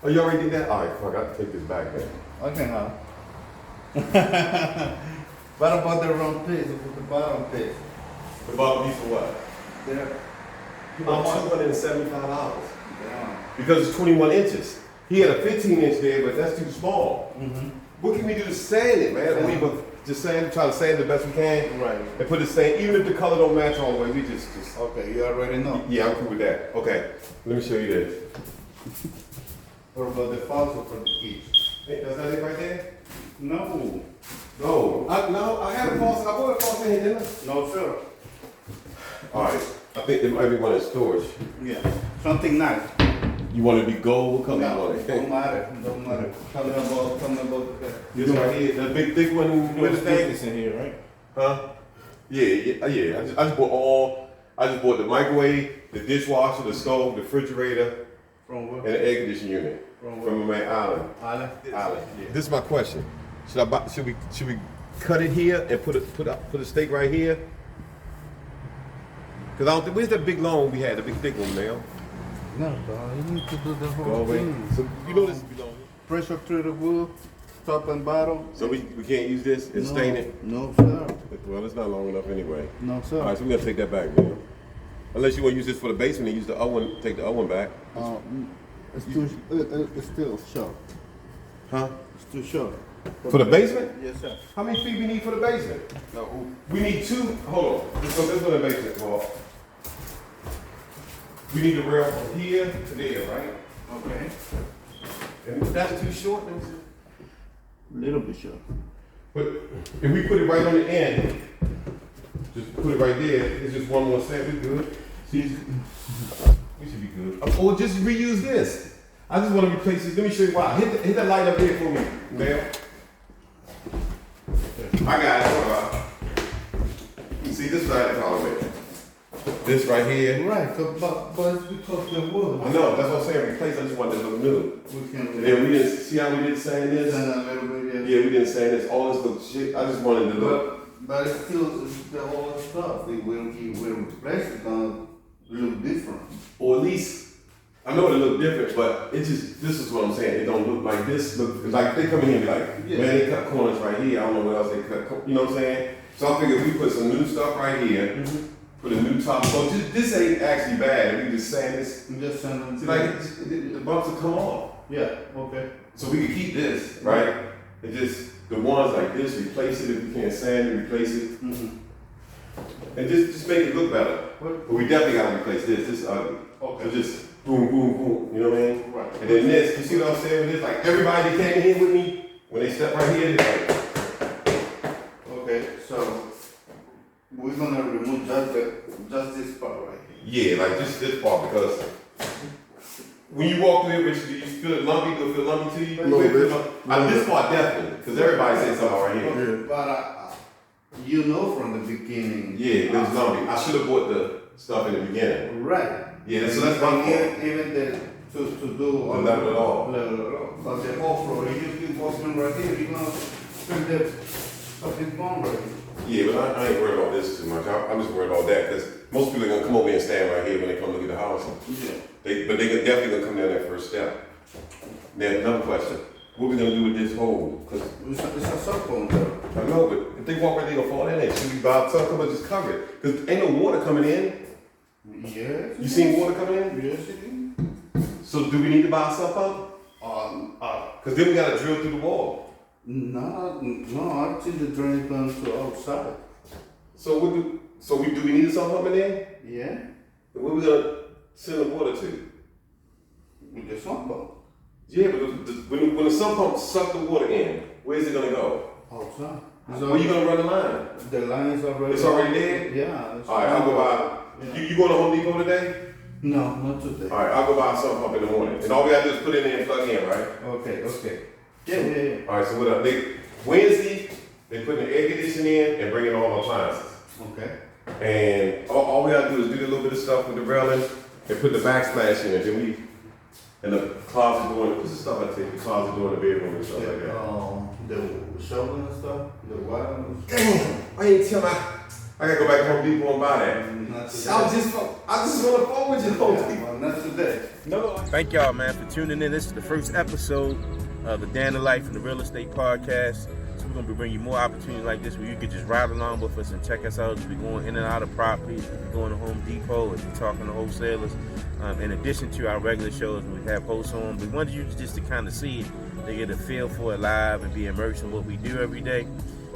You already did that? All right, fuck, I got to take this back, man. Okay, now. What about the wrong piece? The bottom piece? The bottom piece for what? There. About $275. Yeah. Because it's 21 inches. He had a 15-inch there, but that's too small. Mm-hmm. What can we do to sand it, man? We just try to sand the best we can. Right. And put it sand, even if the color don't match all the way, we just. Okay, you already know. Yeah, I'm cool with that. Okay, let me show you this. What about the faucet for the kids? Hey, that's not it right there? No. No, I had a faucet. I bought a faucet here, didn't I? No, sir. All right, I think it might be one in storage. Yeah. Something nice. You want it to be gold? What color you No, want it? don't matter. Don't matter. Tell me about the This right here, the big thick one. With the thing in here, right? Huh? Yeah. I just bought the microwave, the dishwasher, the stove, the refrigerator, From and where? the air conditioning unit. From my man Alan. Alan? This is my question. Should we cut it here and put a stake right here? Cause I don't think, where's that big long one we had, the big thick one, man? No, dog. You need to do the Go whole away. thing. So you know this belongs. Pressure through the wood, top and bottom. So we can't use this and stain it? No, sir. Well, it's not long enough anyway. No, sir. All right, so we're gonna take that back, man. Unless you want to use this for the basement and use the other one, take the other one back. It's still short. Huh? It's too short. For the basement? Yes, sir. How many feet we need for the basement? No. We need two. Hold on. This is for the basement, Paul. We need the rail from here to there, right? Okay. And if that's too short, then Little bit short. but if we put it right on the end, just put it right there. It's just one more set. We good. See, we should be good. Or just reuse this. I just want to replace this. Let me show you why. Hit that light up here for me, man. I got it. Hold on. You see this right here? This right here. Right, but it's because the wood. I know. That's what I'm saying. Replace. I just want it to look new. We can And then we didn't see how we did sand this. sand a little bit. Yeah, we didn't sand this. All this little shit. I just wanted to look. But it's still the old stuff. It will replace it gonna look different. Or at least, I know it look different, but it just, this is what I'm saying. It don't look like this. Look like they come in here and be like, Yeah. man, they cut corners right here. I don't know what else they cut. You know what I'm saying? So I figured if we put some new stuff right here, put a new top. So this ain't actually bad. If we just sand this, I'm just sanding. see, like the bumps will come off. Yeah. Okay. So we can keep this, right? And just the ones like this, replace it if we can't sand it, replace it. And just make it look better. But we definitely gotta replace this. This is ugly. Okay. So just boom, boom, boom. You know what I mean? Right. And then this, you see what I'm saying with this? Like everybody that came in here with me, when they step right here, they're like, Okay. So we're gonna remove just this part right here. yeah, like just this part because when you walk through here, Richard, do you feel it lumpy? Do it feel lumpy to you? A little bit. This part definitely, because everybody said something right here. But you know from the beginning. Yeah, it was lumpy. I should have bought the stuff in the beginning. Right. Yeah, so that's my fault. Even to do To level it off. Level it off. But the off-road, if you keep walking right here, you're gonna spend the fucking bomb right here. Yeah, but I ain't worried about this too much. I'm just worried about that because most people are gonna come over here and stand right here when they come look at the house. Yeah. But they definitely gonna come down that first step. Now another question: what we gonna do with this hole? Cause It's a cell phone though. I know, but if they walk right, they gonna fall in there. Should we buy something or just cover it? Cause ain't no water coming in. Yes. You seen water coming in? Yes, it is. So do we need to buy stuff up? Cause then we gotta drill through the wall. No, I think the drain comes to outside. So what do? So do we need some pump in there? Yeah. Where we gonna send the water to? With the sump pump. Yeah, but when the sump pump suck the water in, where's it gonna go? Outside. Where you gonna run the line? The line is already. It's already there? Yeah. All right, I'll go by. Yeah. You going to Home Depot today? No, not today. All right, I'll go buy a sump pump in the morning. And all we gotta do is put it in and plug in, right? Okay. Yeah. All right, so what up? Wednesday, they put the air conditioning in and bring in all the appliances. Okay. And all we gotta do is do a little bit of stuff with the railing and put the backsplash in it. Then we, and the closet door, what's the stuff I take? The closet door in the bedroom and stuff like that. The shovel and stuff, the wire. Damn, I ain't tell I gotta go back to Home Depot and buy that. I just want to forward you Home Depot. Well, not today. No. Thank y'all, man, for tuning in. This is the first episode of the Dan of Life and the Real Estate Podcast. So we're gonna be bringing you more opportunities like this where you can just ride along with us and check us out as we're going in and out of properties, as we're going to Home Depot, as we're talking to wholesalers. In addition to our regular shows, we have hosts on. We wanted you just to kind of see it, to get a feel for it live and be immersed in what we do every day.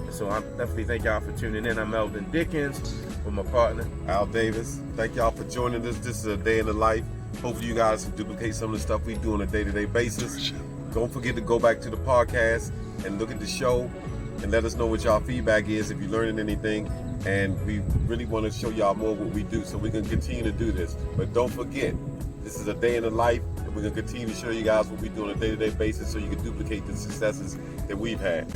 So I definitely thank y'all for tuning in. I'm Meldon Dickens with my partner, Al Davis. Thank y'all for joining us. This is a day in the life. Hopefully you guys can duplicate some of the stuff we do on a day-to-day basis. Don't forget to go back to the podcast and look at the show and let us know what y'all feedback is if you're learning anything. And we really want to show y'all more what we do so we can continue to do this. But don't forget, this is a day in the life, and we're going to continue to show you guys what we do on a day-to-day basis so you can duplicate the successes that we've had.